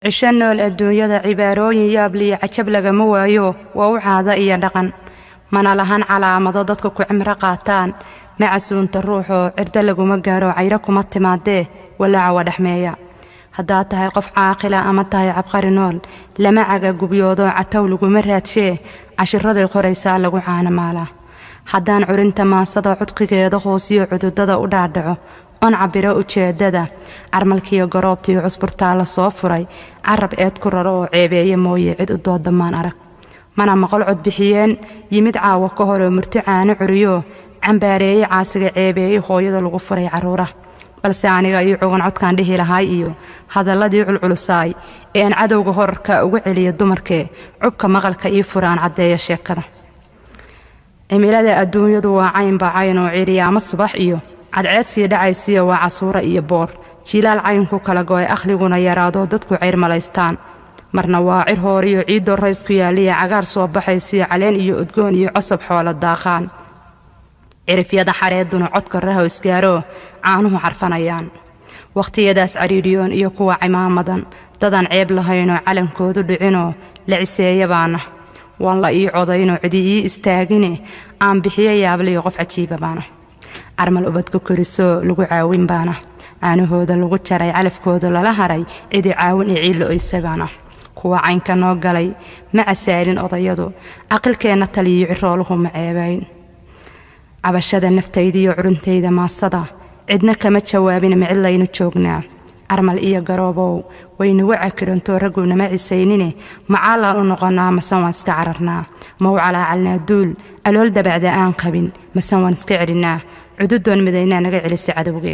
عشان الدنيا عبارون يابلي عجب لغما وايو ووعادا إيا دقن mana lahan calaamado dadku ku cimro qaataan macasuunta ruuxo cirda lagu magaaro cayra kuma timaadee walaaca wadhaxmeeya hadaa tahay qof caaqila ama tahay cabqari nool lama caga gubiyoodo cataw lagu maraadshe cashiraday qoraysa lagu caana maala hadaan curinta maasada cudqigeeda hoosiyo cududada u dhaadhaco on cabiro ujeedada armalkiyo garoobtii cusburtaa la soo furay carab eed ku raro oo ceebeeye mooye cid u doodamaan arag mana maqal cod bixiyeen yimid caawa ka hor murti caana curiyo cambaareeyay caasiga ceebeeyay hooyada lagu furay caruura balse aniga iyo cugan codkan dhihi lahaay iyo hadaladii culculusaay ee aan cadowga horarka ugu celiyo dumarkee cubka maqalka iyo furaan cadeeya sheekada cimilada adduunyadu waa cayn bacayn oo ciiriyaama subax iyo cadceed sii dhacaysiyo waa casuura iyo boor jilaal caynku kala gooy akhliguna yaraado dadku ceyr malaystaan marna waa cir hoor iyo ciido rays ku yaaliya cagaar soo baxaysiyo caleen iyo udgoon iyo cusub xoolo daaqaan cirifyada xareeduna codka raho isgaaro caanuhu carfanayaan waqtiyadaas cariiriyoon iyo kuwa cimaamadan dadan ceeb lahaynoo calankoodu dhicinoo la ciseeyabaana waan la ii codaynoo cidi ii istaagine aan bixiyo yaabliyo qof cajiiba baana armal ubadku korisoo lagu caawin baana aanahooda lagu jaray calafkooda lala haray cidi caawin ee ciilo isagaana kuwa caynka noo galay ma asaalin odayadu aqalkeena taliyo cirooluhu ma ceebayn cabashada naftayda iyo curuntayda maasada cidna kama jawaabin ma cidlaynu joognaa armal iyo garoobow waynu wacakiranto raguna ma cisaynine macaalaan u noqonaa masan waan iska cararnaa maw calaacalnaa duul alool dabacda aan qabin masan waan iska celinaa cududoon midaynaa naga celisa cadowgeen